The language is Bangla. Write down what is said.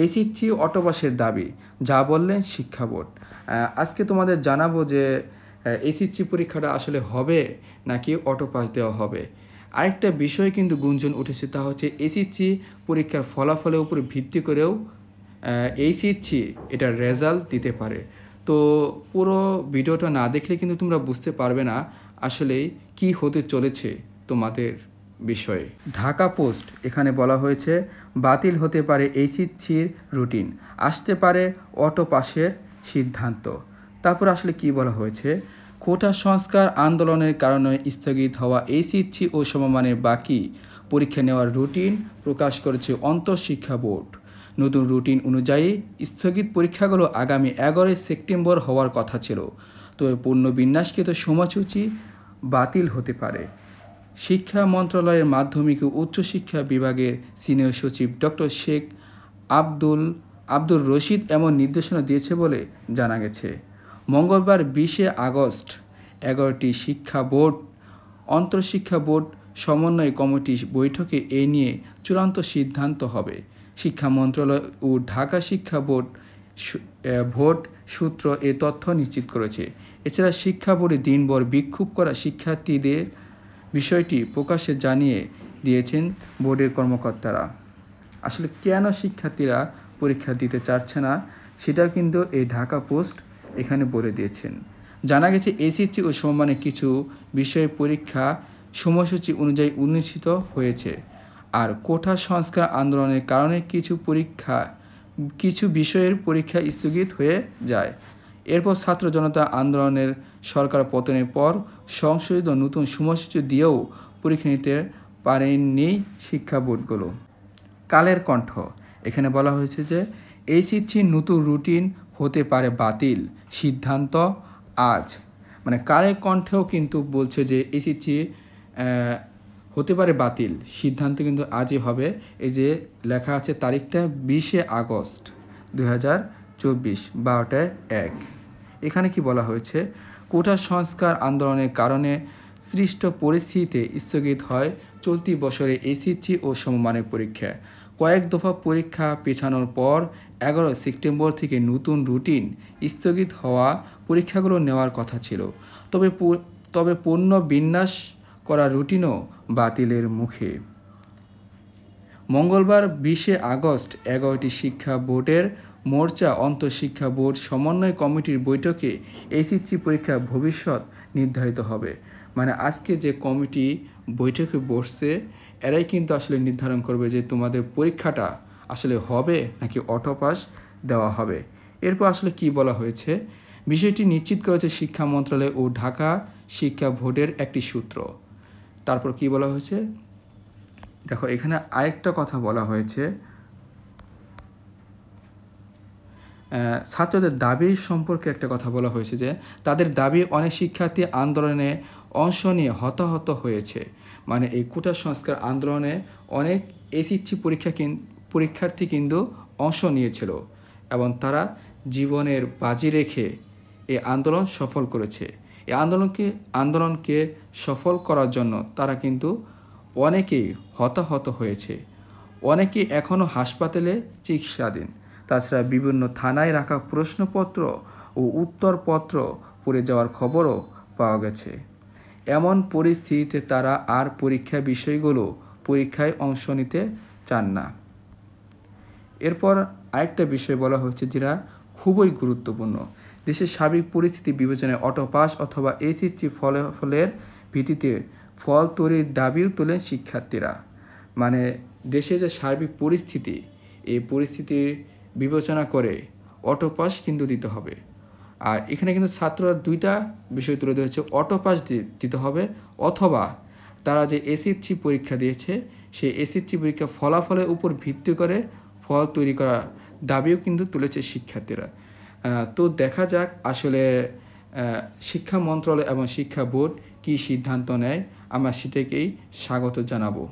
এসএসসি অটোপাসের দাবি যা বললেন শিক্ষা বোর্ড। আজকে তোমাদের জানাবো যে এসএসসি পরীক্ষাটা আসলে হবে নাকি অটোপাস দেওয়া হবে। আরেকটা বিষয় কিন্তু গুঞ্জন উঠেছে, তা হচ্ছে এসএসসি পরীক্ষার ফলাফলের উপর ভিত্তি করেও এসএসসি এটার রেজাল্ট দিতে পারে। তো পুরো ভিডিওটা না দেখলে কিন্তু তোমরা বুঝতে পারবে না আসলে কি হতে চলেছে তোমাদের বিষয়ে। ঢাকা পোস্ট এখানে বলা হয়েছে বাতিল হতে পারে এসএসসির রুটিন, আসতে পারে অটো পাসের সিদ্ধান্ত। তারপর আসলে কি বলা হয়েছে, কোটা সংস্কার আন্দোলনের কারণে স্থগিত হওয়া এসএসসি ও সমমানের বাকি পরীক্ষা নেওয়ার রুটিন প্রকাশ করেছে অন্তঃশিক্ষা বোর্ড। নতুন রুটিন অনুযায়ী স্থগিত পরীক্ষাগুলো আগামী 11 সেপ্টেম্বর হওয়ার কথা ছিল, তবে পুনর্বিন্যাসকৃত সময়সূচি বাতিল হতে পারে। শিক্ষা মন্ত্রণালয়ের মাধ্যমিক ও উচ্চশিক্ষা বিভাগের সিনিয়র সচিব ডক্টর শেখ আব্দুর রশিদ এমন নির্দেশনা দিয়েছে বলে জানা গেছে। মঙ্গলবার 20 আগস্ট 11টি শিক্ষা বোর্ড অন্তঃশিক্ষা বোর্ড সমন্বয় কমিটি বৈঠকে এ নিয়ে চূড়ান্ত সিদ্ধান্ত হবে। শিক্ষা মন্ত্রণালয় ও ঢাকা শিক্ষা ভোট সূত্র এ তথ্য নিশ্চিত করেছে। এছাড়া শিক্ষা বোর্ডে দিনভর বিক্ষোভ করা শিক্ষার্থীদের বিষয়টি প্রকাশ্যে জানিয়ে দিয়েছেন বোর্ডের কর্মকর্তারা। আসলে কেন শিক্ষার্থীরা পরীক্ষা দিতে চাচ্ছে না সেটাও কিন্তু এই ঢাকা পোস্ট এখানে বলে দিয়েছেন। জানা গেছে এসএসসি ও সমমানের কিছু বিষয়ে পরীক্ষা সময়সূচি অনুযায়ী অনুষ্ঠিত হয়েছে, আর কোটা সংস্কার আন্দোলনের কারণে কিছু বিষয়ের পরীক্ষা স্থগিত হয়ে যায়। এরপর ছাত্র জনতা আন্দোলনের সরকার পতনের পর সংশোধিত নতুন সময়সূচি দিয়েও পরীক্ষা নিতে পারেননি শিক্ষা বোর্ডগুলো। কালের কণ্ঠ এখানে বলা হয়েছে যে এসএসসির নতুন রুটিন হতে পারে বাতিল, সিদ্ধান্ত আজ। মানে কালের কণ্ঠেও কিন্তু বলছে যে এসএসসি হতে পারে বাতিল, সিদ্ধান্ত কিন্তু আজই হবে। এই যে লেখা আছে তারিখটা 20 আগস্ট 2024 12টায় 1। এখানে কি বলা হয়েছে, কোটা সংস্কার আন্দোলনের কারণে সৃষ্ট পরিস্থিতিতে স্থগিত হয় চলতি বছরে এসএসসি ও সমমানের পরীক্ষা। কয়েক দফা পরীক্ষা পেছানোর পর 11 সেপ্টেম্বর থেকে নতুন রুটিন স্থগিত হওয়া পরীক্ষাগুলো নেওয়ার কথা ছিল, তবে পুনর্বিন্যাস করা রুটিনও বাতিলের মুখে। মঙ্গলবার 20 আগস্ট 11টি শিক্ষা বোর্ডের মোর্চা অন্তঃশিক্ষা বোর্ড সমন্বয় কমিটির বৈঠকে এসএসসি পরীক্ষার ভবিষ্যৎ নির্ধারিত হবে। মানে আজকে যে কমিটি বৈঠকে বসছে এরাই কিন্তু আসলে নির্ধারণ করবে যে তোমাদের পরীক্ষাটা আসলে হবে নাকি অটোপাস দেওয়া হবে। এরপর আসলে কি বলা হয়েছে, বিষয়টি নিশ্চিত করেছে শিক্ষা মন্ত্রণালয় ও ঢাকা শিক্ষা বোর্ডের একটি সূত্র। তারপর কি বলা হয়েছে, দেখো এখানে আরেকটা কথা বলা হয়েছে, ছাত্রদের দাবির সম্পর্কে একটা কথা বলা হয়েছে যে তাদের দাবি অনেক শিক্ষার্থী আন্দোলনে অংশ নিয়ে হতাহত হয়েছে। মানে এই কোটা সংস্কার আন্দোলনে অনেক এসএসসি পরীক্ষার্থী কিন্তু অংশ নিয়েছিল এবং তারা জীবনের বাজি রেখে এই আন্দোলন সফল করেছে। এই আন্দোলনকে সফল করার জন্য তারা কিন্তু অনেকেই হতাহত হয়েছে, অনেকেই এখনও হাসপাতালে চিকিৎসাধীন। তাছাড়া বিভিন্ন থানায় রাখা প্রশ্নপত্র ও উত্তরপত্র পড়ে যাওয়ার খবরও পাওয়া গেছে। এমন পরিস্থিতিতে তারা আর পরীক্ষায় অংশ নিতে চান না। এরপর আরেকটা বিষয় বলা হচ্ছে যেটা খুবই গুরুত্বপূর্ণ, দেশের সার্বিক পরিস্থিতি বিবেচনায় অটোপাস অথবা এসএসসি ফলাফলের ভিত্তিতে ফল তৈরির দাবিও তোলেন শিক্ষার্থীরা। মানে দেশে যে সার্বিক পরিস্থিতি, এই পরিস্থিতির বিবেচনা করে অটোপাস কিন্তু দিতে হবে। আর এখানে কিন্তু ছাত্ররা দুইটা বিষয় তুলে ধরেছে, অটোপাস দিতে হবে অথবা তারা যে এসএসসি পরীক্ষা দিয়েছে সেই এসএসসি পরীক্ষা ফলাফলের উপর ভিত্তি করে ফল তৈরি করার দাবিও কিন্তু তুলেছে শিক্ষার্থীরা। তো দেখা যাক আসলে শিক্ষা মন্ত্রণালয় এবং শিক্ষা বোর্ড কী সিদ্ধান্ত নেয়, আমরা সেটাকেই স্বাগত জানাবো।